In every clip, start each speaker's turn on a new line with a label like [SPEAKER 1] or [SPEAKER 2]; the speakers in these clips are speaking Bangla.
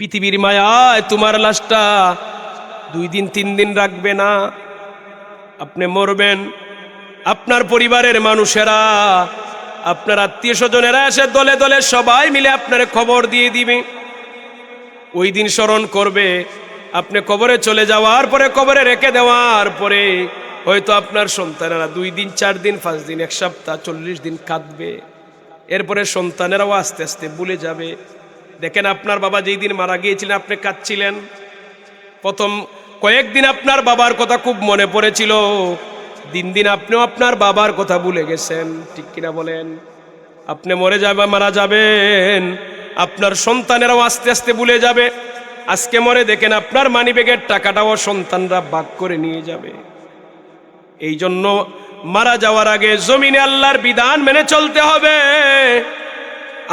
[SPEAKER 1] পৃথিবীর মায়ায় তোমার লাশটা 2 দিন 3 দিন রাখবে না। আপনি মরবেন, আপনার পরিবারের মানুষেরা, আপনার আত্মীয় স্বজনেরা এসে দলে দলে সবাই মিলে আপনার খবর দিয়ে দিবে। ওই দিন স্মরণ করবে। আপনি কবরে চলে যাওয়ার পরে, কবরে রেখে দেওয়ার পরে হয়তো আপনার সন্তানেরা 2 দিন 4 দিন 5 দিন 1 সপ্তাহ 40 দিন কাঁদবে। এরপরে সন্তানেরাও আস্তে আস্তে ভুলে যাবে। দেখেন, আপনার বাবা যেই দিন মারা গিয়েছিলেন আপনি কাঁদছিলেন, প্রথম কয়েকদিন আপনার বাবার কথা খুব মনে পড়েছিল, দিন দিন আপনিও আপনার বাবার কথা ভুলে গেছেন। ঠিক কিনা বলেন? আপনি মারা যাবেন, আপনার সন্তানেরাও আস্তে আস্তে ভুলে যাবে। আজকে মরে দেখেন আপনার মানিব্যাগের টাকাটাও সন্তানরা ভাগ করে নিয়ে যাবে। এই জন্য মারা যাওয়ার আগে জমিনে আল্লাহর বিধান মেনে চলতে হবে।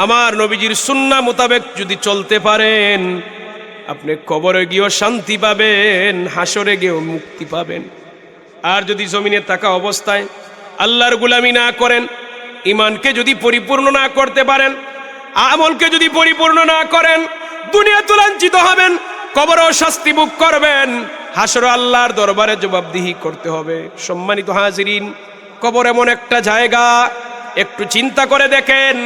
[SPEAKER 1] আমার নবীজির সুন্নাহ মোতাবেক যদি চলতে পারেন, আপনি কবরে গিয়েও শান্তি পাবেন, হাসরে গিয়েও মুক্তি পাবেন। আর যদি জমিনে থাকা অবস্থায় আল্লাহর গোলামি না করেন, ঈমানকে যদি পরিপূর্ণ না করতে পারেন, আমলকে যদি পরিপূর্ণ না করেন, দুনিয়াতে লাঞ্ছিত হবেন, কবরেও শাস্তি ভোগ করবেন, হাসরে আল্লাহর দরবারে জবাবদিহি করতে হবে। সম্মানিত হাজিরিন, কবর এমন একটা জায়গা, একটু চিন্তা করে দেখেন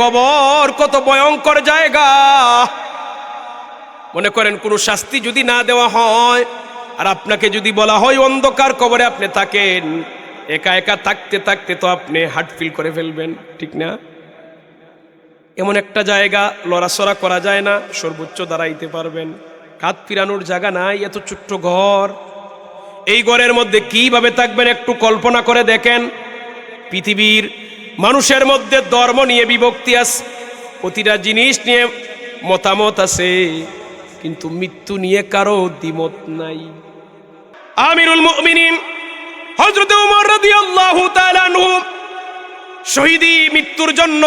[SPEAKER 1] কবর কত ভয়ঙ্কর জায়গা। মনে করেন কোনো শাস্তি যদি না দেওয়া হয় আর আপনাকে যদি বলা হয় অন্ধকার কবরে আপনি থাকেন, একা একা থাকতে থাকতে তো আপনি হার্ট ফিল করে ফেলবেন, ঠিক না? এমন একটা জায়গা, লড়াচড়া করা যায় না, সর্বোচ্চ দাঁড়াইতে পারবেন, কাঁধ ফিরানোর জায়গা নাই, এত ছোট্ট ঘর। এই ঘরের মধ্যে কিভাবে থাকবেন একটু কল্পনা করে দেখেন। পৃথিবীর মানুষের মধ্যে ধর্ম নিয়ে বিভক্তি আছে, প্রতিটা জিনিস নিয়ে মতামত আছে, কিন্তু মৃত্যু নিয়ে কারো দ্বিমত নাই। আমিরুল মুমিনিন হযরত ওমর রাদিয়াল্লাহু তাআলা আনহু শহীদি মৃত্যুর জন্য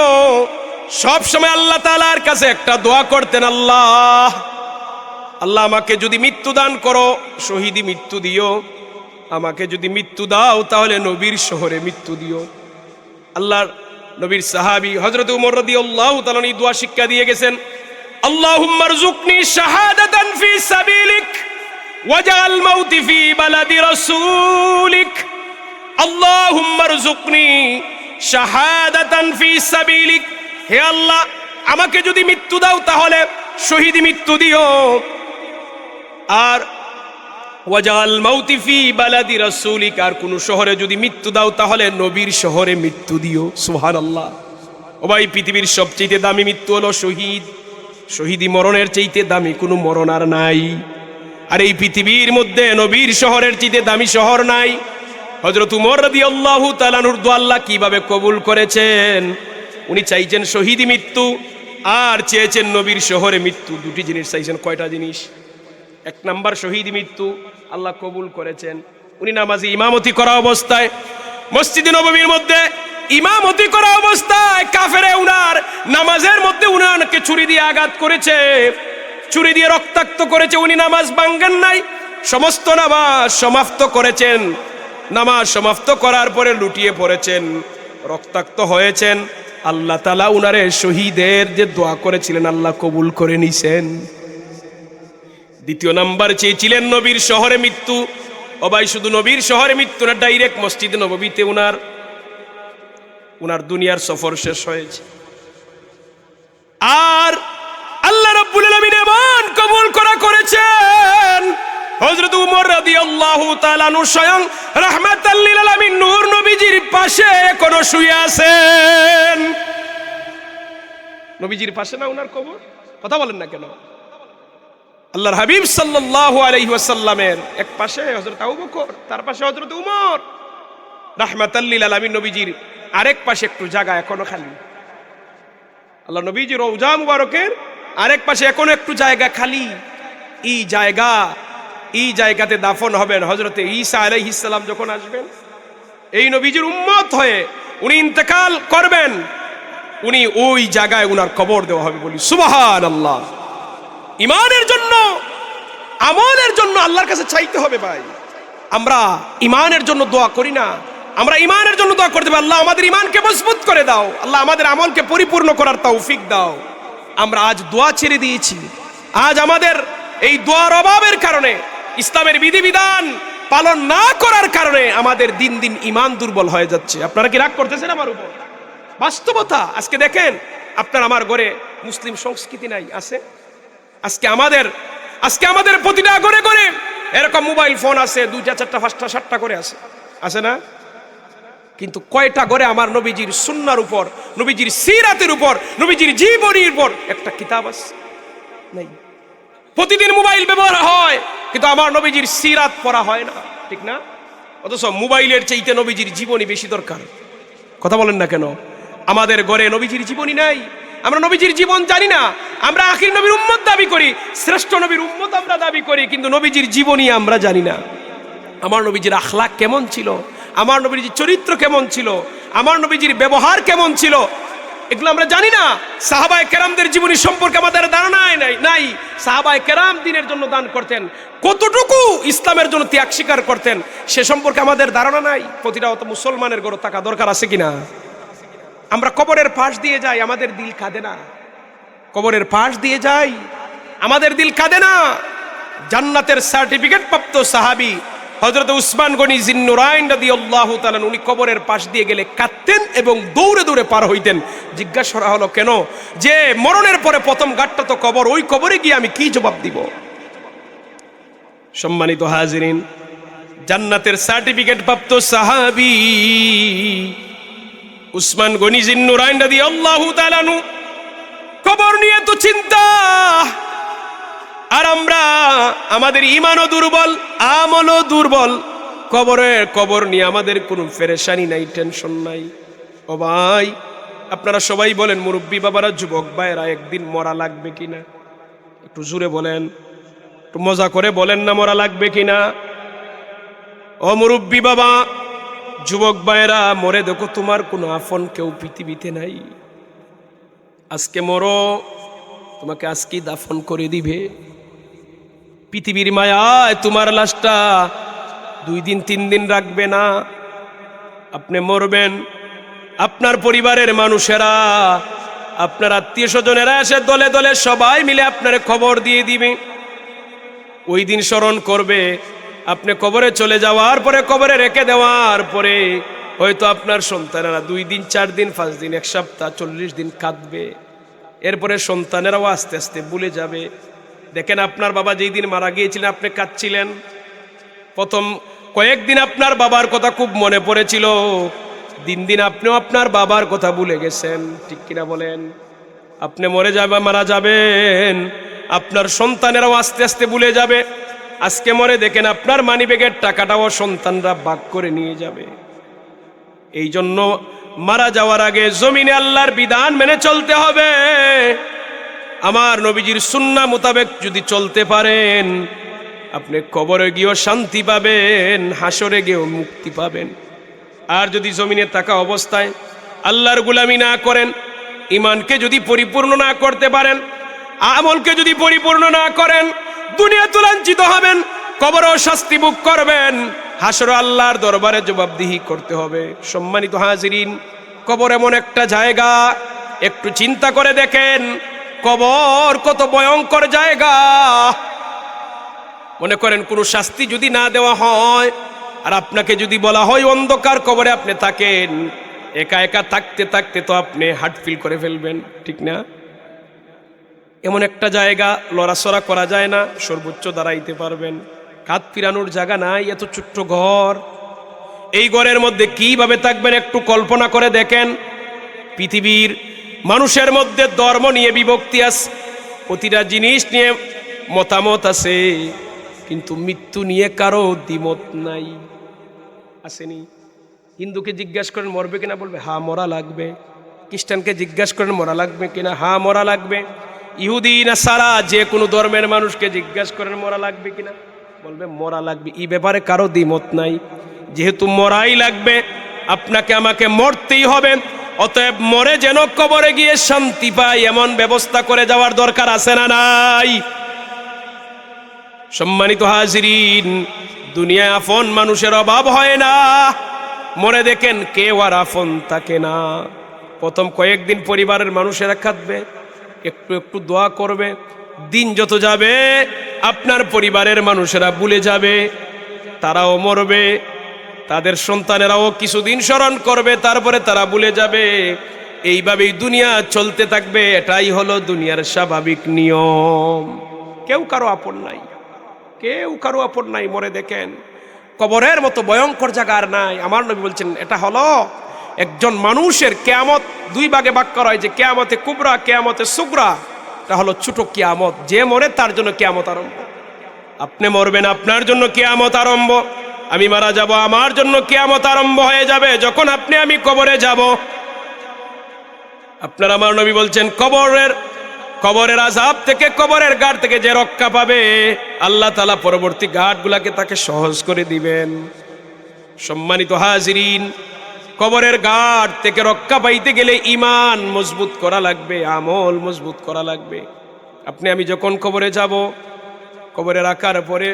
[SPEAKER 1] সব সময় আল্লাহ তাআলার কাছে একটা দোয়া করতেন, আল্লাহ আল্লাহ আমাকে যদি মৃত্যু দান করো, শহীদি মৃত্যু দিও, আমাকে যদি মৃত্যু দাও তাহলে নবীর শহরে মৃত্যু দিও। আল্লাহর নবীর সাহাবী হযরত ওমর রাদিয়াল্লাহু তাআলা এই দোয়া শিক্ষা দিয়ে গেছেন, আল্লাহুম্মা রযুকনি শাহাদাতান ফি সাবিলিক ওয়াজআল মাউতি ফি বালাদি রাসূলিক। আল্লাহুম্মা রযুকনি শাহাদাতান ফি সাবিলিক, হে আল্লাহ আমাকে যদি মৃত্যু দাও তাহলে শহীদি মৃত্যু দিও, আর ওয়াজআল মাউতি ফি বালাদি রাসূলিক, আর কোন শহরে যদি মৃত্যু দাও তাহলে নবীর শহরে মৃত্যু দিও। সুবহানাল্লাহ। ও ভাই, পৃথিবীর সবচেয়ে দামি মৃত্যু হলো শহীদ। শহীদি মরণের চাইতে দামি কোনো মরণ আর নাই। আর এই পৃথিবীর মধ্যে নবীর শহরের চাইতে দামি শহর নাই। হযরত ওমর রাদিয়াল্লাহু তাআলা আনহুর দোয়া আল্লাহ কিভাবে কবুল করেছেন। উনি চাইছেন শহীদি মৃত্যু আর চেয়েছেন নবীর শহরে মৃত্যু। দুটি জিনিস চাইছেন। কয়টা জিনিস? 1 নাম্বার শহীদি মৃত্যু আল্লাহ কবুল করেছেন। উনি নামাজে ইমামতি করা অবস্থায়, মসজিদে নববীর মধ্যে ইমামতি করা অবস্থায় কাফেরে উনার নামাজের মধ্যে উনাকে ছুরি দিয়ে আঘাত করেছে, ছুরি দিয়ে রক্তাক্ত করেছে। উনি নামাজ ভাঙ্গেন নাই, সমস্ত নামাজ সমাপ্ত করেছেন। নামাজ সমাপ্ত করার পরে লুটিয়ে পড়েছেন, রক্তাক্ত হয়েছেন। আল্লাহ তাআলা উনারে শহীদের যে দোয়া করেছিলেন আল্লাহ কবুল করে নিছেন। দ্বিতীয় নাম্বার চেয়েছিলেন নবীর শহরে মৃত্যু। ও ভাই, শুধু নবীর শহরে মৃত্যু না, ডাইরেক্ট মসজিদে নববীতে উনার দুনিয়ার সফর শেষ হয়েছে। আর আল্লাহ রাব্বুল আলামিন এমন কবুল করেছেন, হযরত ওমর রাদিয়াল্লাহু তাআলা আনহু স্বয়ং রাহমাতাল লিল আলামিন নূর নবীজির পাশে এখনো শুয়ে আছেন। নবীজির পাশে না উনার কবর? কথা বলেন না কেন? আল্লাহর হাবিব সাল্লাল্লাহু আলাইহি ওয়াসাল্লামের এক পাশে হযরত আবু বকর, তার পাশে হযরত ওমর। রাহমাতাল লিল আলামিন নবীজির আরেক পাশে একটু জায়গা এখনো খালি। আল্লাহ নবীজির রওজা মুবারকের আরেক পাশে এখনো একটু জায়গা খালি। এই জায়গাতে দাফন হবেন হযরত ঈসা আলাইহিস সালাম যখন আসবেন। এই নবীজির উম্মত হয়ে উনি ইন্তেকাল করবেন, উনি ওই জায়গায় উনার কবর দেওয়া হবে। বলি সুবহানাল্লাহ। ইমানের জন্য, আমলের জন্য আল্লাহর কাছে চাইতে হবে ভাই। আমরা ইমানের জন্য দোয়া করি না, আমরা ইমানের জন্য দোয়া করতে হবে, আল্লাহ আমাদের ইমানকে মজবুত করে দাও, আল্লাহ আমাদের আমলকে পরিপূর্ণ করার তৌফিক দাও। আমরা আজ দোয়া ছেড়ে দিয়েছি, আজ আমাদের এই দোয়ার অভাবের কারণে, ইসলামের বিধিবিধান পালন না করার কারণে আমাদের দিন দিন ঈমান দুর্বল হয়ে যাচ্ছে। আপনারা কি রাগ করতেছেন আমার উপর? বাস্তবতা। আজকে দেখেন, আপনার আমার ঘরে মুসলিম সংস্কৃতি নাই, আছে? আজকে আমাদের প্রতিটা ঘরে ঘরে এরকম মোবাইল ফোন আছে, 2টা 4টা 5টা 7টা করে আছে না? কিন্তু কয়টা ঘরে আমার নবীজির সুন্নাহর উপর, নবীজির সিরাতের উপর, নবীজির জীবনীর উপর একটা কিতাব আছে? নাই। প্রতিদিন মোবাইল ব্যবহার হয়, কিন্তু আমার নবীজির সিরাত পড়া হয় না, ঠিক না? অথচ মোবাইলের চাইতে নবীজির জীবনী বেশি দরকার। কথা বলেন না কেন? আমাদের ঘরে নবীজির জীবনী নাই, আমরা নবীজির জীবন জানি না। আমরা আখির নবীর উম্মত দাবি করি, শ্রেষ্ঠ নবীর উম্মত আমরা দাবি করি, কিন্তু নবীজির জীবনী আমরা জানি না। আমার নবীজির আখলাক কেমন ছিল, আমার নবীজির চরিত্র কেমন ছিল, আমার নবীজির ব্যবহার কেমন ছিল, এগুলো আমরা জানি না। সাহাবায়ে কেরামদের জীবনী সম্পর্কে আমাদের ধারণা নাই। সাহাবায়ে কেরাম দিনের জন্য দান করতেন, কতটুকু ইসলামের জন্য ত্যাগ স্বীকার করতেন, সে সম্পর্কে আমাদের ধারণা নাই। প্রতিটা মুসলমানের ঘরে থাকা দরকার, আছে কিনা? আমরা কবরের পাশ দিয়ে যাই, আমাদের দিল কাঁদে না। কবরের পাশ দিয়ে যাই, আমাদের দিল কাঁদে না। জান্নাতের সার্টিফিকেট প্রাপ্ত সাহাবী হযরত উসমান গনি জিন্নুরাইন রাদিয়াল্লাহু তাআলা, উনি কবরের পাশ দিয়ে গেলে কাঁদতেন এবং দৌড়ে দৌড়ে পার হইতেন। জিজ্ঞাসা করা হলো, কেন? যে মরণের পরে প্রথম ঘাটটা তো কবর, ওই কবরে গিয়ে আমি কি জবাব দিব? সম্মানিত হাজিরিন, জান্নাতের সার্টিফিকেট প্রাপ্ত সাহাবী উসমান গনি জিন্নুরাইন রাদিয়াল্লাহু তাআলা আনহু, কবর নিয়ে তো চিন্তা। আর আমরা, আমাদের ঈমানও দুর্বল, আমলও দুর্বল। কবর নিয়ে আমাদের কোনো পেরেশানি নাই, টেনশন নাই। ও ভাই, আপনারা সবাই বলেন, মুরব্বী বাবারা, যুবক ভাইয়েরা, একদিন মরা লাগবে কিনা? একটু জোরে বলেন, একটু মজা করে বলেন না, মরা লাগবে কিনা? ও মুরব্বী বাবা, যুবক ভাইয়েরা, মরে দেখো তোমার কোনো আপন কেউ পৃথিবীতে নাই। আজকে মরো, তোমাকে আজকেই দাফন করে দিবে। পৃথিবীর মায়ায় তোমার লাশটা 2 দিন 3 দিন রাখবে না। আপনি মরবেন, আপনার পরিবারের মানুষেরা, আপনার আত্মীয় স্বজনেরা এসে দলে দলে সবাই মিলে আপনার খবর দিয়ে দিবে। ওই দিন স্মরণ করবে। আপনি কবরে চলে যাওয়ার পরে, কবরে রেখে দেওয়ার পরে হয়তো আপনার সন্তানেরা 2 দিন 4 দিন 5 দিন 1 সপ্তাহ 40 দিন কাঁদবে। এরপরে সন্তানেরাও আস্তে আস্তে ভুলে যাবে। দেখেন, আপনার বাবা যেই দিন মারা গিয়েছিলেন, আপনি কাঁদছিলেন। প্রথম কয়েকদিন আপনার বাবার কথা খুব মনে পড়েছিল, দিন দিন আপনিও আপনার বাবার কথা ভুলে গেছেন, ঠিক কিনা বলেন? আপনি মারা যাবেন, আপনার সন্তানেরাও আস্তে আস্তে ভুলে যাবে। আজকে মরে দেখেন, আপনার মানিব্যাগের টাকাটাও সন্তানরা ভাগ করে নিয়ে যাবে। এই জন্য মারা যাওয়ার আগে জমিনে আল্লাহর বিধান মেনে চলতে হবে। আমার নবীজির সুন্নাহ মোতাবেক যদি চলতে পারেন, আপনি কবরে গিয়েও শান্তি পাবেন, হাসরে গিয়েও মুক্তি পাবেন। আর যদি জমিনে থাকা অবস্থায় আল্লাহর গোলামি না করেন, ঈমানকে যদি পরিপূর্ণ না করতে পারেন, আমলকে যদি পরিপূর্ণ না করেন, দুনিয়াতে লাঞ্ছিত হবেন, কবরেও শাস্তি ভোগ করবেন, হাসরে আল্লাহর দরবারে জবাবদিহি করতে হবে। সম্মানিত হাজিরিন, কবর এমন একটা জায়গা, একটু চিন্তা করে দেখেন, কবর কত ভয়ঙ্কর জায়গা। মনে করেন, কোনো শাস্তি যদি না দেওয়া হয়, আর আপনাকে যদি বলা হয় অন্ধকার কবরে আপনি থাকেন, একা একা থাকতে থাকতে তো আপনি হার্ট ফিল করে ফেলবেন, ঠিক না? এমন একটা জায়গা, লড়াচড়া করা যায় না, সর্বোচ্চ দাঁড়াইতে পারবেন, কাঁধ ফিরানোর জায়গা নাই, এত ছোট্ট ঘর। এই ঘরের মধ্যে কিভাবে থাকবেন একটু কল্পনা করে দেখেন। পৃথিবীর মানুষের মধ্যে ধর্ম নিয়ে বিভক্তি আছে, প্রতিটা জিনিস নিয়ে মতামত আছে, কিন্তু মৃত্যু নিয়ে কারো দ্বিমত নাই, আসেনি? হিন্দুকে জিজ্ঞাসা করেন মরবে কিনা, বলবে হ্যাঁ মরা লাগবে। খ্রিস্টানকে জিজ্ঞাসা করেন মরা লাগবে কিনা, হ্যাঁ মরা লাগবে। ইহুদি নাসারা যে কোনো ধর্মের মানুষকে জিজ্ঞাসা করেন মরা লাগবে কিনা, বলবে মরা লাগবে। এই ব্যাপারে কারো দ্বিমত নাই। যেহেতু মরাই লাগবে, আপনাকে আমাকে মরতেই হবে, অতএব মরে যেন কবরে গিয়ে শান্তি পাই, এমন ব্যবস্থা করে যাওয়ার দরকার আছে না নাই? সম্মানিত হাজিরিন, দুনিয়ায় আপন মানুষের অভাব হয় না। মরে দেখেন কেউ আর আপন থাকে না। প্রথম কয়েকদিন পরিবারের মানুষেরা কাঁদবে, একটু একটু দোয়া করবে, দিন যত যাবে আপনার পরিবারের মানুষেরা ভুলে যাবে, তারাও মরবে, তাদের সন্তানেরাও কিছুদিন স্মরণ করবে, তারপরে তারা ভুলে যাবে। এইভাবেই দুনিয়া চলতে থাকবে। এটাই হলো দুনিয়ার স্বাভাবিক নিয়ম। কেউ কারো আপন নাই, কেউ কারো আপন নাই। মরে দেখেন, কবরের মতো ভয়ঙ্কর জায়গা আর নাই। আমার নবী বলছেন এটা হলো একজন মানুষের কিয়ামত দুই ভাগে ভাগ করা হয়, যে কিয়ামতে কুবরা, কিয়ামতে সুগরা। এটা হলো ছোট কিয়ামত, যে মরে তার জন্য কিয়ামত আরম্ভ। আপনি মরবেন, আপনার জন্য কিয়ামত আরম্ভ। আমি মারা যাব, আমার জন্য কিয়ামত আরম্ভ হয়ে যাবে যখন আপনি আমি কবরে যাব। আপনার আমার নবী বলছেন কবরের আযাব থেকে, কবরের ঘাট থেকে যে রক্ষা পাবে, আল্লাহ তাআলা পরবর্তী ঘাটগুলাকে তাকে সহজ করে দিবেন। সম্মানিত হাজিরিন, কবরের ঘাট থেকে রক্ষা পাইতে গেলে ঈমান মজবুত করা লাগবে, আমল মজবুত করা লাগবে। আপনি আমি যখন কবরে যাব, কবরে রাখার পরে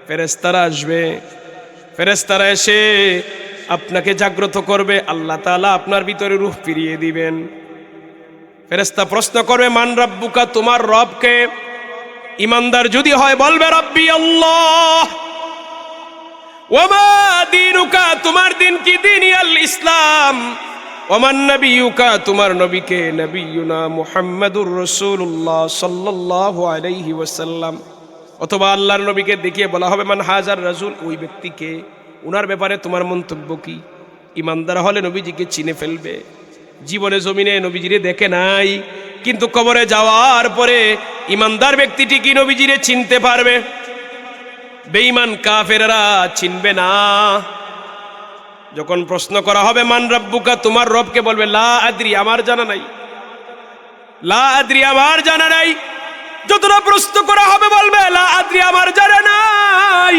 [SPEAKER 1] ফেরেশতারা আসবে। ফেরেশতারা এসে আপনাকে জাগ্রত করবে, আল্লাহ তাআলা আপনার ভিতরে রূহ ফিরিয়ে দিবেন। ফেরেশতা প্রশ্ন করবে, মান রাব্বুকা, তোমার রব কে? ইমানদার যদি হয় বলবে রাব্বি আল্লাহ। ওমা দীনুকা, তোমার দিন কি? দিন আল ইসলাম। ওমান নবিয়ুকা, তোমার নবী কে? নবিয়ুনা মুহাম্মাদুর রাসূলুল্লাহ সাল্লাল্লাহু আলাইহি ওয়াসাল্লাম। অথবা আল্লাহর নবীকে দেখিয়ে বলা হবে মান হাজার রাসূল, ওই ব্যক্তিকে, উনার ব্যাপারে তোমার মন্তব্য কি? ইমানদার হলে নবীজিকে চিনে ফেলবে। জীবনে জমিনে নবীজিরে দেখে নাই, কিন্তু কবরে যাওয়ার পরে ইমানদার ব্যক্তিটি কি নবীজিরে চিনতে পারবে? বেঈমান কাফেররা চিনবে না। যখন প্রশ্ন করা হবে মান রাব্বুকা, তোমার রবকে, বলবে লা আদরি, আমার জানা নাই। লা আদরি, আমার জানা নাই। যতটা প্রশ্ন করা হবে বলবে লা আদরি, আমার জানা নাই।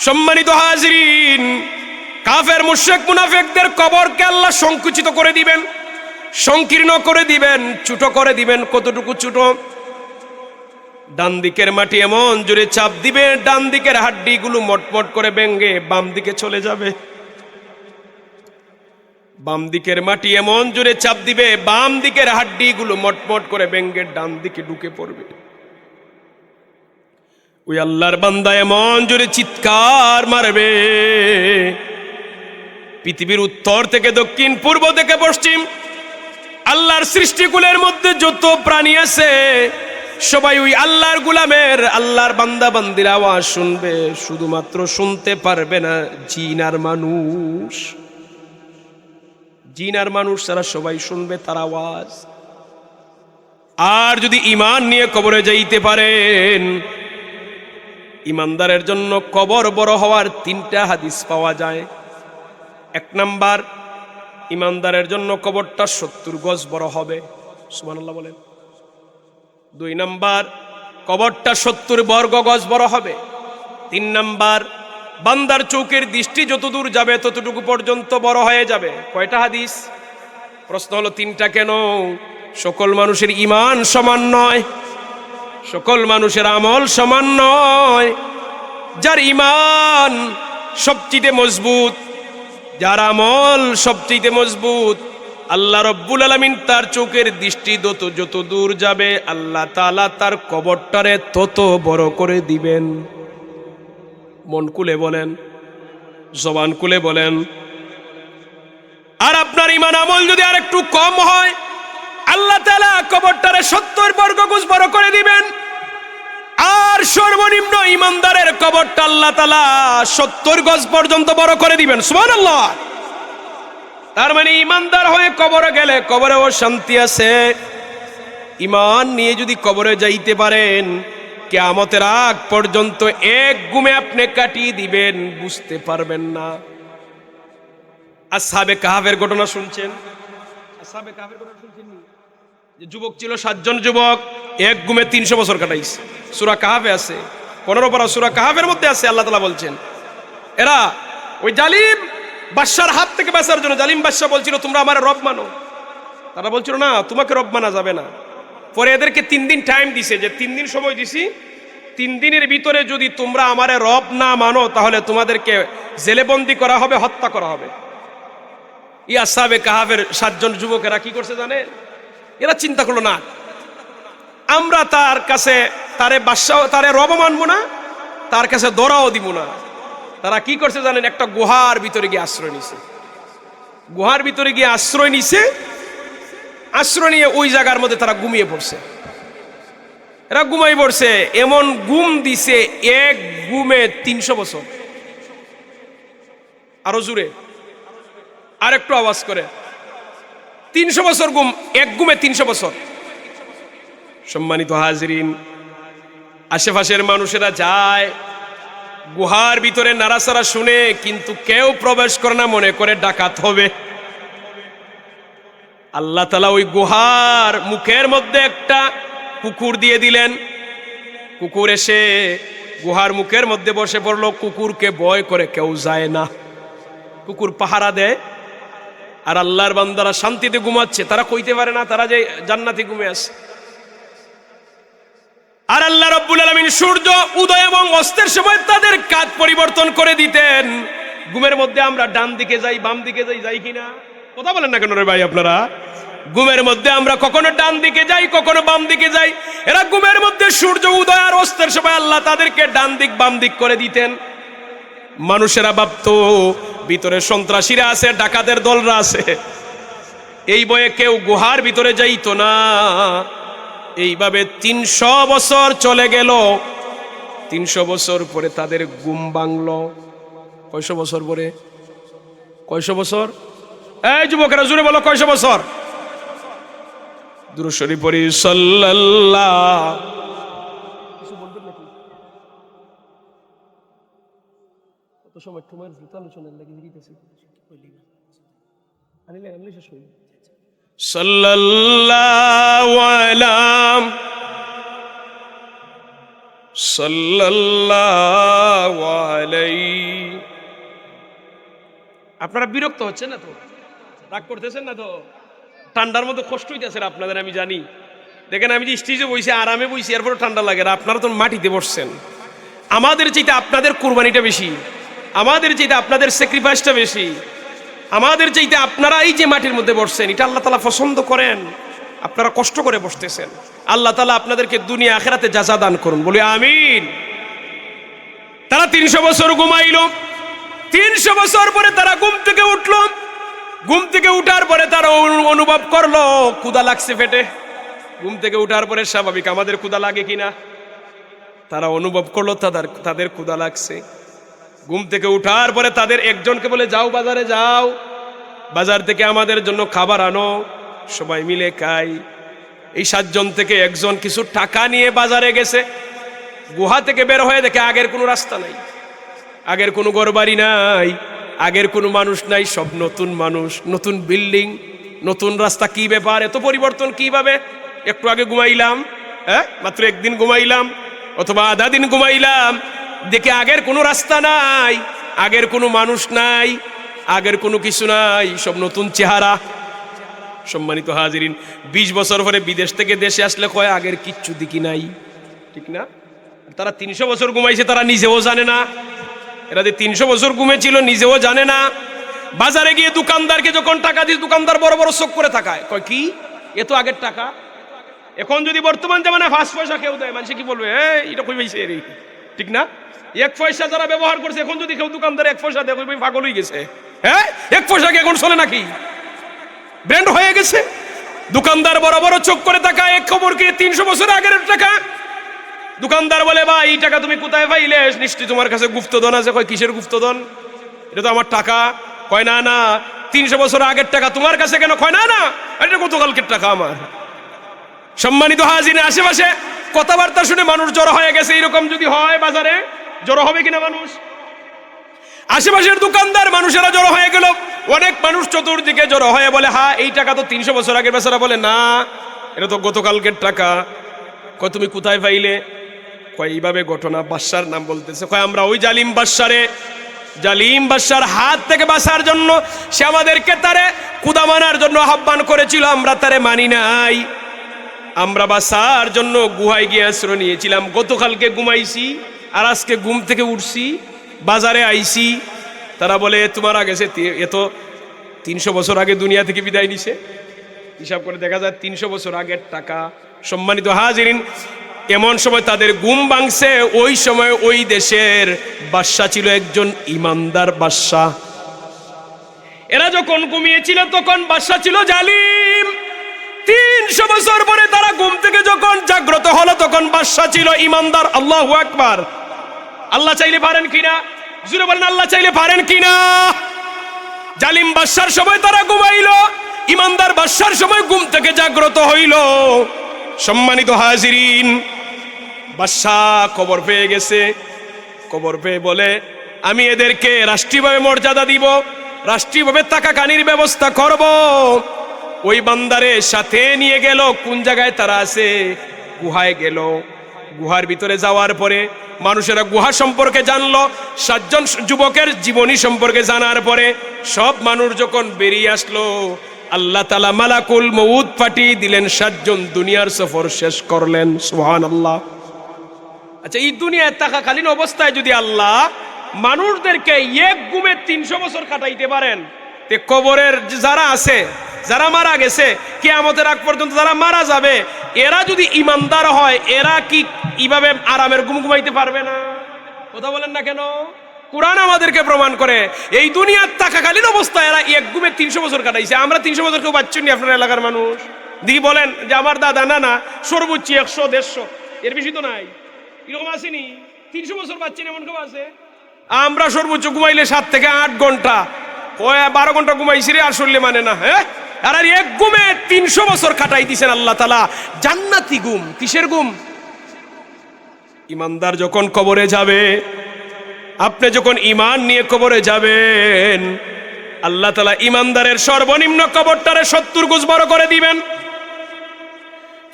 [SPEAKER 1] সম্মানিত হাজিরিন, কাফের মুশরিক মুনাফিকদের কবরকে আল্লাহ সংকুচিত করে দিবেন, সংকীর্ণ করে দিবেন, ছোট করে দিবেন। কতটুকু ছোট? ডান দিকের মাটি এমন জোরে চাপ দিবে, ডান দিকের হাড্ডিগুলো মটমট করে ভেঙে বাম দিকে চলে যাবে। বাম দিকের মাটি এমন জোরে চাপ দিবে, বাম দিকের হাড্ডিগুলো মটমট করে ভেঙে ডান দিকে ঢুকে পড়বে। ওই আল্লাহর বান্দা এমন জোরে চিৎকার মারবে, পৃথিবীর উত্তর থেকে দক্ষিণ, পূর্ব থেকে পশ্চিম, আল্লাহর সৃষ্টিকুলের মধ্যে যত প্রাণী আছে সবাই ওই আল্লাহর গোলামের, আল্লাহর বান্দা বান্দির আওয়াজ শুনবে। শুধুমাত্র শুনতে পারবে না জিন আর মানুষ। জিন আর মানুষ তারা সবাই শুনবে তার আওয়াজ। আর যদি ঈমান নিয়ে কবরে যাইতে পারেন, ঈমানদারের জন্য কবর বড় হওয়ার 3টা হাদিস পাওয়া যায়। 1 নাম্বার, ঈমানদারের জন্য কবরটা 70 গজ বড় হবে। সুবহানাল্লাহ বলেন। 2 নাম্বার, কবরটা 70 বর্গ গজ বড় হবে। 3 নাম্বার, বান্দার চোখের দৃষ্টি যত দূর যাবে ততটুকু পর্যন্ত বড় হয়ে যাবে। কয়টা হাদিস? প্রশ্ন হলো 3টা কেন? সকল মানুষের ঈমান সমান নয়, সকল মানুষের আমল সমান নয়। যার ঈমান সবচেয়ে মজবুত, যার আমল সবচেয়ে মজবুত, আল্লাহ রব্বুল আলামিন তার চোখের দৃষ্টি যত দূর যাবে আল্লাহ তাআলা তার কবরটারে তত বড় করে দিবেন। মন খুলে বলেন, জবান খুলে বলেন। আর আপনার ঈমান আমল যদি আর একটু কম হয়, আল্লাহ তাআলা কবরটারে 70 বর্গ গজ বড় করে দিবেন। আর সর্বনিম্ন ঈমানদারের কবরটা আল্লাহ তাআলা 70 গজ পর্যন্ত বড় করে দিবেন। সুবহানাল্লাহ। তার মানে ঈমানদার হয়ে কবরে গেলে কবরেও শান্তি আছে। ঈমান নিয়ে যদি কবরে যাইতে পারেন, কিয়ামতের আগ পর্যন্ত এক ঘুমে আপনি কাটিয়ে দিবেন, বুঝতে পারবেন না। আসহাবে কাহফের ঘটনা শুনছেন? আসহাবে কাহফের ঘটনা শুনছেন? যে যুবক ছিল, 7 জন যুবক এক ঘুমে 300 বছর কাটাইছে। সূরা কাহফে আছে, 15 পারা সূরা কাহফের মধ্যে আছে। আল্লাহ তাআলা বলছেন, এরা ওই জালিম বাদশার হাত থেকে বাঁচার জন্য, জালিম বাদশা বলছিল তোমরা আমার রব মানো। তারা বলছিল না, তোমাকে রব মানা যাবে না। পরে এদেরকে 3 দিন টাইম দিছে, যে 3 দিন সময় দিছি, 3 দিনের ভিতরে যদি তোমরা আমারে রব না মানো তাহলে তোমাদেরকে জেলেবন্দি করা হবে, হত্যা করা হবে। এই আসহাবে কাহফের 7 জন যুবকেরা কি করছে জানেন? এরা চিন্তা করলো না, আমরা তার কাছে তারে বাদশাহ তারে রব মানবো না, তার কাছে দরাও দিব না। তারা কি করছে জানেন? একটা গুহার ভিতরে গিয়ে আশ্রয় নিছে। গুহার ভিতরে গিয়ে আশ্রয় নিছে। আশ্রয় নিয়ে ওই জায়গার মধ্যে তারা ঘুমিয়ে পড়ছে। এরা ঘুমাই পড়ছে, এমন ঘুম দিছে, এক ঘুমে 300 বছর। আরো জোরে, আর একটু আওয়াজ করে। 300 বছর ঘুম, এক ঘুমে 300 বছর। সম্মানিত হাজিরিন, আশেপাশের মানুষেরা যায়, গুহার ভিতরে নাড়াচাড়া শুনে, কিন্তু কেউ প্রবেশ করে না, মনে করে ডাকাত হবে। আল্লাহ তাআলা ওই গুহার মুখের মধ্যে একটা কুকুর দিয়ে দিলেন। কুকুর এসে গুহার মুখের মধ্যে বসে পড়লো। কুকুরকে ভয় করে কেউ যায় না, কুকুর পাহারা দেয়। আর আল্লাহর বান্দারা শান্তিতে ঘুমাচ্ছে, তারা কইতে পারে না তারা যে জান্নাতে ঘুমে আছে। আর আল্লাহ রাব্বুল আলামিন সূর্য উদয় এবং অস্তের সময় তাদের কাজ পরিবর্তন করে দিতেন। ঘুমের মধ্যে আমরা ডান দিকে যাই, বাম দিকে যাই, যাই কিনা? কথা বলেন না কেন রে ভাই আপনারা? ঘুমের মধ্যে আমরা কখনো ডান দিকে যাই, কখনো বাম দিকে যাই। এরা ঘুমের মধ্যে সূর্য উদয় আর অস্তের সময় আল্লাহ তাদেরকে ডান দিক বাম দিক করে দিতেন। মানুষেরা ভাবতো ভিতরে সন্ত্রাসীরা আছে, ডাকাতের দলরা আছে। এই বয়ে কেউ গুহার ভিতরে যাইতো না। এইভাবে 300 বছর চলে গেল। 300 বছর পরে তাদের ঘুম ভাঙলো। কয়শো বছর পরে? কয়শো বছর? এই যুবকেরা জুড়ে বলো, কয়শো বছর? দুরূদ শরীফ পড়ি সাল্লাল্লাহু। কিছু বলবেন নাকি? কত সময় তোমার আলোচনার লাগি দিতেছি কইলি না আনিলে আনলে শেষ হইল। সাল্লাল্লাহু আলাইহি। আপনারা বিরক্ত হচ্ছেন না তো? রাগ করতেছেন না তো? ঠান্ডার মধ্যে কষ্ট হইতেছে আপনাদের, আমি জানি। দেখেন আমি যে স্টেজে বইছি, আরামে বইছি, এরপরে ঠান্ডা লাগে। আপনারা তো মাটিতে বসছেন। আমাদের চাইতে আপনাদের কুরবানিটা বেশি, আমাদের চাইতে আপনাদের স্যাক্রিফাইসটা বেশি, আমাদের চাইতে আপনারা এই যে মাটির মধ্যে বসছেন, এটা আল্লাহ তাআলা পছন্দ করেন। আপনারা কষ্ট করে বসতেছেন। আল্লাহ তাআলা আপনাদেরকে দুনিয়া আখিরাতে জাযা দান করুন, বলি আমিন। তারা 300 বছর ঘুমাইল। 300 বছর পরে তারা ঘুম থেকে উঠলো। ঘুম থেকে উঠার পরে তারা অনুভব করলো ক্ষুধা লাগছে পেটে। ঘুম থেকে উঠার পরে স্বাভাবিক আমাদের ক্ষুধা লাগে কিনা? তারা অনুভব করলো তাদের ক্ষুধা লাগছে। ঘুম থেকে উঠার পরে তাদের একজনকে বলে, যাও বাজারে যাও, বাজার থেকে আমাদের জন্য খাবার আনো, সবাই মিলে খাই। এই 7 জন থেকে একজন কিছু টাকা নিয়ে বাজারে গেছে। গুহা থেকে বের হয়ে দেখে আগের কোনো রাস্তা নাই, আগের কোনো ঘরবাড়ি নাই, আগের কোনো মানুষ নাই, সব নতুন মানুষ, নতুন বিল্ডিং, নতুন রাস্তা। কি ব্যাপার, এত পরিবর্তন কিভাবে? একটু আগে ঘুমাইলাম, মাত্র একদিন ঘুমাইলাম অথবা আধা দিন ঘুমাইলাম, দেখে আগের কোনো রাস্তা নাই, আগের কোনো মানুষ নাই, আগের কোনো কিছু নাই, সব নতুন চেহারা। সম্মানিত হাজিরিন, 20 বছর পরে বিদেশ থেকে দেশে আসলে কয় আগের কিচ্ছু দেখি নাই, ঠিক না? তারা 300 বছর ঘুমাইছে, তারা নিজেও জানে না। এরা যে 300 বছর ঘুমেছিল নিজেও জানে না। বাজারে গিয়ে দোকানদারকে যখন টাকা দিস, দোকানদার বড় বড় চোখ করে তাকায়, কয় কি এ তো আগের টাকা। এখন যদি বর্তমান জামানায় 5 পয়সা কেউ দেয়, মানুষ কি বলবে, এটা কই পাইছে রে, ঠিক না? 1 পয়সা যারা ব্যবহার করছে, এখন যদি কেউ দোকানদার 1 পয়সা দেয়, কই পাগল হয়ে গেছে। 1 পয়সা কি এখন চলে নাকি? ব্র্যান্ড হয়ে গেছে। দোকানদার বড় বড় চোখ করে তাকায়, এক খবর কি 300 বছর আগের টাকা। দোকানদার বলে, ভাই এই টাকা তুমি কোথায় পাইলে? নিশ্চয়ই তোমার কাছে গুপ্তধন আছে। কয় কিসের গুপ্তধন? এটা তো আমার টাকা। কয় না না, 300 বছর আগের টাকা তোমার কাছে কেন? কয় না না, এটা গতকালকের টাকা আমার। সম্মানিত হাজির, আশেপাশে কথাবার্তা শুনে মানুষ জড়ো হয়ে গেছে। এরকম যদি হয় বাজারে, জড়ো হবে কিনা মানুষ? আশেপাশের দোকানদার মানুষেরা জড়ো হয়ে গেল। অনেক মানুষ চতুর্দিকে জড়ো হয়ে বলে, হ্যাঁ এই টাকা তো 300 বছর আগের। বেচারা বলে, না এটা তো গতকালকের টাকা। কয় তুমি কোথায় পাইলে? কয় এইভাবে ঘটনা। বাদশার নাম বলতেছে। কয় আমরা ওই জালিম বাদশার হাত থেকে বাঁচার জন্য সে আমাদেরকে তারে কুদা মানার জন্য আহ্বান করেছিল, আমরা তারে মানি নাই। আমরা বাঁচার জন্য গুহায় গিয়ে আশ্রয় নিয়েছিলাম। গতকালকে ঘুমাইছি আর আজকে ঘুম থেকে উঠছি, বাজারে আইছি। তারা বলে তোমার আগে এ তো 300 বছর আগে দুনিয়া থেকে বিদায় নিছে। হিসাব করে দেখা যায় 300 বছর আগের টাকা। সম্মানিত হাজিরিন, এমন সময় তাদের ঘুম ভাঙছে। ওই সময় ওই দেশের বাদশা ছিল একজন ইমানদার বাদশা। এরা যখন ঘুমিয়েছিল তখন বাদশা ছিল জালিম। 300 বছর পরে তারা ঘুম থেকে যখন জাগ্রত হলো তখন বাদশা ছিল ইমানদার। আল্লাহু আকবার। আল্লাহ চাইলে পারেন কিনা? জোরে বলেন, আল্লাহ চাইলে পারেন কিনা? জালিম বাদশার সময় তারা ঘুমাইলো, ইমানদার বাদশার সময় ঘুম থেকে জাগ্রত হইল। সম্মানিত হাজিরিন, বাদশা খবর পেয়ে গেছে। খবর পেয়ে বলে, আমি এদেরকে রাষ্ট্রীয়ভাবে মর্যাদা দিব, রাষ্ট্রীয়ভাবে টাকা কানির ব্যবস্থা করব। ওই বান্দারে সাথে নিয়ে গেল। কোন জায়গায় তারা আছে? গুহায় গেল। গুহার ভিতরে যাওয়ার পরে মানুষেরা গুহা সম্পর্কে জানলো। 7 জন যুবকের জীবনী সম্পর্কে জানার পরে সব মানুষ যখন বেরিয়ে আসলো, আল্লাহ তাআলা মালাকুল মউত পাঠিয়ে দিলেন। 7 জন দুনিয়ার সফর শেষ করলেন। সুবহানাল্লাহ। আচ্ছা, এই দুনিয়ায় থাকাকালীন অবস্থায় যদি আল্লাহ মানুষদেরকে এক ঘুমে 300 বছর কাটাইতে পারেন, তে কবরের যারা আছে, যারা মারা গেছে, কিয়ামতের আগ পর্যন্ত যারা মারা যাবে, এরা যদি ইমানদার হয়, এরা কি এইভাবে আরামের ঘুম ঘুমাইতে পারবে না? কথা বলেন না কেন? কুরআন আমাদেরকে প্রমাণ করে এই দুনিয়ার থাকাকালীন অবস্থায় এরা এক ঘুমে 300 বছর কাটাইছে। আমরা 300 বছর কেউ পাচ্ছি না। আপনার এলাকার মানুষ দিদি বলেন যে আমার দাদা নানা সর্বোচ্চ 100-150, এর বেশি তো নাই। এরকম আসেনি? 300 বছর পাচ্ছেন এমন কেউ আছে? আমরা সর্বোচ্চ ঘুমাইলে 7 থেকে 8 ঘন্টা, 12 ঘন্টা ঘুমাইছি রে, আসলে মানে না। হ্যাঁ, আর এক ঘুমে 300 বছর কাটাই দিছেন আল্লাহ তাআলা। জান্নাতি ঘুম। কিসের ঘুম? ইমানদার যখন কবরে যাবে, আপনি যখন ঈমান নিয়ে কবরে যাবেন, আল্লাহ তাআলা ইমানদারের সর্বনিম্ন কবরটারে 70 গজ বড় করে দিবেন।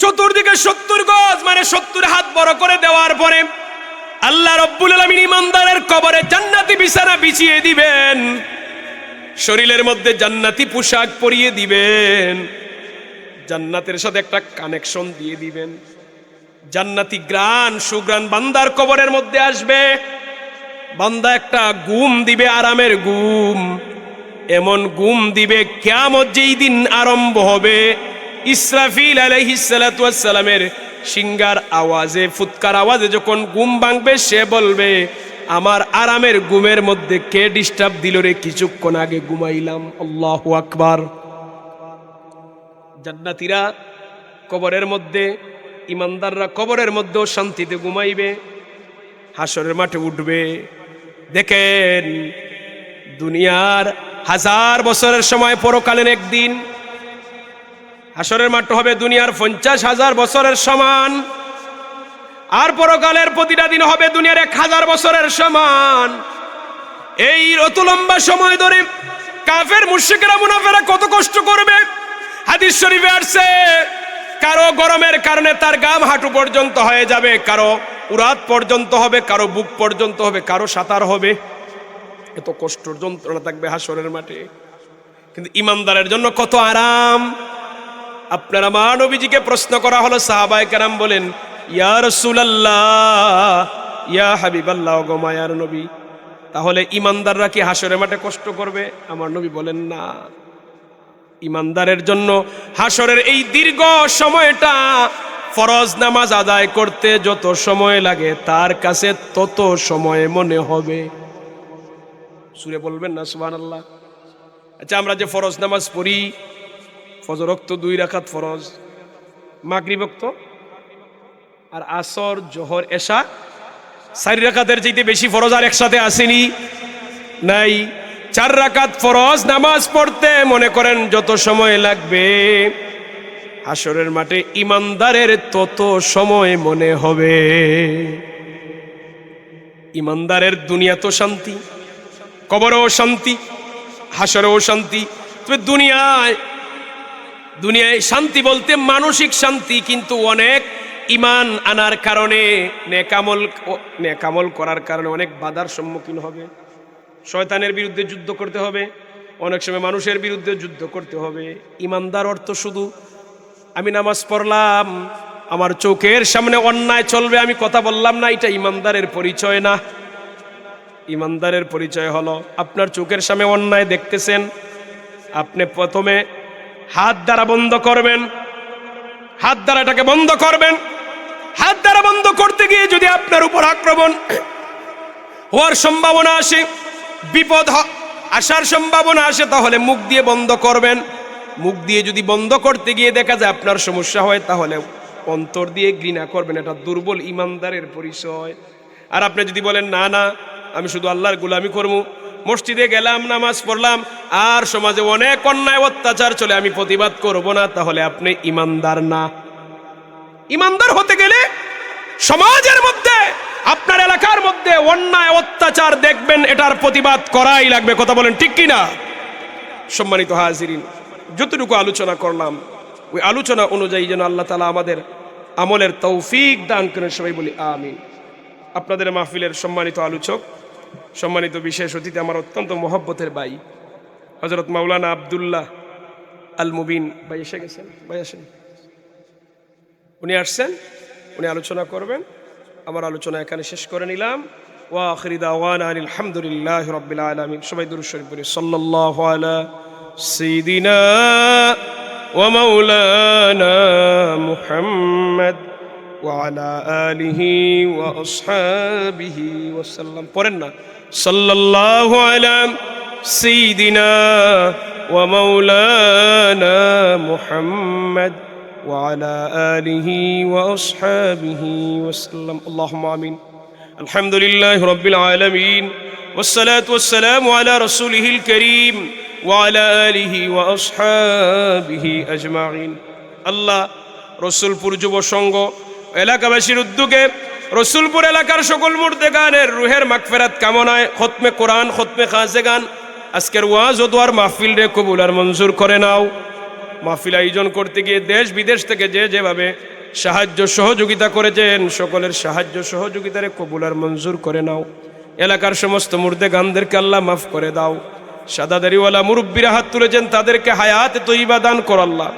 [SPEAKER 1] চতুর্দিকে 70 গজ মানে 70 হাত বড় করে দেওয়ার পরে আল্লাহ রব্বুল আলামিন ইমানদারের কবরে জান্নাতি বিছানা বিছিয়ে দিবেন, শরীরের মধ্যে জান্নাতি পোশাক পরিয়ে দিবেন, জান্নাতের সাথে একটা কানেকশন দিয়ে দিবেন। জান্নাতি গ্রান সুগ্রান বান্দার কবরের মধ্যে আসবে। বান্দা একটা ঘুম দিবে, আরামের ঘুম। এমন ঘুম দিবে, কিয়ামত যেই দিন আরম্ভ হবে, ইসরাফিল আলাইহিস সালাতু ওয়াস সালামের সিংগার আওয়াজে, ফুৎকার আওয়াজে যখন ঘুম ভাঙবে, সে বলবে, আমার আরামের ঘুমের মধ্যে কে ডিস্টার্ব দিল রে? কিছুক্ষণ আগে ঘুমাইলাম। আল্লাহু আকবার। জান্নাতীরা কবরের মধ্যে, ইমানদাররা কবরের মধ্যেও শান্তিতে ঘুমাইবে, হাসরের মাঠে উঠবে। দেখেন, দুনিয়ার 1000 বছরের সময় পরকালীন একদিন, হাসরের মাঠ হবে দুনিয়ার 50,000 বছরের সমান, আর পরকালের প্রতিটা দিন হবে দুনিয়ার 1000 বছরের সমান। এই অত লম্বা সময় ধরে কাফের মুশরিকরা মুনাফিকরা কত কষ্ট করবে। হাদিস শরীফে আসছে, কারো গরমের কারণে তার গাম হাঁটু পর্যন্ত হয়ে যাবে, কারো উরাত পর্যন্ত হবে, কারো বুক পর্যন্ত হবে, কারো সাঁতার হবে। এত কষ্টর যন্ত্রণা থাকবে হাসরের মাঠে। কিন্তু ইমানদারের জন্য কত আরাম। আপনারা মা নবীজিকে প্রশ্ন করা হলো, সাহাবায়ে কেরাম বলেন, ইয়া রাসূলুল্লাহ, ইয়া হাবিবাল্লাহ, গো মায়ার নবী, তাহলে ইমানদাররা কি হাসরের মাঠে কষ্ট করবে? আমার নবী বলেন, না। ইমানদারের জন্য হাসরের এই দীর্ঘ সময়টা ফরজ নামাজ আদায় করতে যত সময় লাগে, তার কাছে তত সময় মনে হবে। সুরে বলবেন না সুবহানাল্লাহ? আচ্ছা, আমরা যে ফরজ নামাজ পড়ি, ফজর ওয়াক্ত 2 রাকাত ফরজ, মাগরিব ওয়াক্ত আর আসর, জোহর, এশা 4 রাকাতের চাইতে বেশি ফরজ আর একসাথে আসেনি? নাই। 4 রাকাত ফরজ নামাজ পড়তে মনে করেন যত সময় লাগবে, হাসরের মাঠে ইমানদারের তত সময় মনে হবে। ইমানদারের দুনিয়া তো শান্তি, কবরেও শান্তি, হাসরেও শান্তি। তবে দুনিয়ায় শান্তি বলতে মানসিক শান্তি, কিন্তু অনেক ঈমান আনার কারণে, নেকামল করার কারণে অনেক বাধার সম্মুখীন হবে। শয়তানের বিরুদ্ধে যুদ্ধ করতে হবে, অনেক সময় মানুষের বিরুদ্ধে যুদ্ধ করতে হবে। ইমানদার অর্থ শুধু আমি নামাজ পড়লাম, আমার চোখের সামনে অন্যায় চলবে, আমি কথা বললাম না, এটা ইমানদারের পরিচয় না। ইমানদারের পরিচয় হলো আপনার চোখের সামনে অন্যায় দেখতেছেন, আপনি প্রথমে হাত দ্বারা বন্ধ করবেন, হাত দ্বারা এটাকে বন্ধ করবেন। হাত দ্বারা বন্ধ করতে গিয়ে যদি আপনার উপর আক্রমণ হওয়ার সম্ভাবনা আসে, বিপদ আসার সম্ভাবনা আসে, তাহলে মুখ দিয়ে বন্ধ করবেন। মুখ দিয়ে যদি বন্ধ করতে গিয়ে দেখা যায় আপনার সমস্যা হয়, তাহলে অন্তর দিয়ে ঘৃণা করবেন। এটা দুর্বল ইমানদারের পরিচয়। আর আপনি যদি বলেন না না, আমি শুধু আল্লাহর গোলামি করবো, মসজিদে গেলাম, নামাজ পড়লাম, আর সমাজে অনেক অন্যায় অত্যাচার চলে, আমি প্রতিবাদ করব না, তাহলে আপনি ইমানদার না। ইমানদার হতে গেলে সমাজের মধ্যে, আপনার এলাকার মধ্যে অন্যায় অত্যাচার দেখবেন, এটার প্রতিবাদ করাই লাগবে। কথা বলেন ঠিক কিনা? সম্মানিত হাজিরিন, যতটুকু আলোচনা করলাম ওই আলোচনা অনুযায়ী যেন আল্লাহ তাআলা আমাদের আমলের তৌফিক দান করেন। সবাই বলি আমিন। আপনাদের মাহফিলের সম্মানিত আলোচক, সম্মানিত বিশেষ অতিথি, আমার অত্যন্ত মহব্বতের ভাই হযরত মাওলানা আব্দুল্লাহ আল মুবিন ভাই এসে গেছেন। ভাই আসেন, উনি আসছেন, উনি আলোচনা করবেন। আমার আলোচনা এখানে শেষ করে নিলাম। ওয়া আখিরি দাওয়ানা আলহামদুলিল্লাহি রাব্বিল আলামিন। সবাই দুরূদ শরীফ পড়ি। সাল্লাল্লাহু আলা সাইয়্যিদিনা ওয়া মাওলানা মুহাম্মদ ওয়া আলা আলিহি ওয়া আসহাবিহি ওয়া সাল্লাম। পড়েন না, সাল্লাল্লাহু আলা সাইয়্যিদিনা ওয়া মাওলানা মুহাম্মদ وعلى آله وأصحابه وسلم. اللهم آمين. الحمد لله رب العالمين والصلاة والسلام على رسوله الكريم وعلى آله وأصحابه أجمعين. আল্লাহ রসুলপুর যুব সংঘ এলাকাবাসীর উদ্যোগে রসুলপুর এলাকার সকল মুর্দেগানের রুহের মাগফিরাত কামনায় খতমে কোরআন, খতমে খাজেগান, আজকের ওয়াজ ও দোয়ার মাহফিল রে কবুল আর মঞ্জুর করে নাও। মাহফিল আয়োজন করতে গিয়ে দেশ বিদেশ থেকে যে যেভাবে সাহায্য সহযোগিতা করেছেন, সকলের সাহায্য সহযোগিতারে কবুল আর মঞ্জুর করে নাও। এলাকার সমস্ত মুর্দেগানদেরকে আল্লাহ মাফ করে দাও। সাদা দাড়িওয়ালা মুরব্বীরা হাত তুলেছেন, তাদেরকে হায়াত তৈবা দান কর আল্লাহ।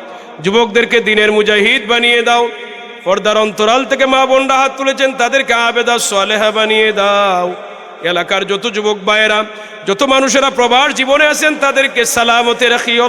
[SPEAKER 1] যুবকদেরকে দিনের মুজাহিদ বানিয়ে দাও। পর্দার অন্তরাল থেকে মা বোনরা হাত তুলেছেন, তাদেরকে আবেদা সালেহা বানিয়ে দাও। এলাকার যত যুবক ভাইয়েরা, যত মানুষেরা প্রবাস জীবনে আছেন, তাদেরকে সালামতে রাখিও।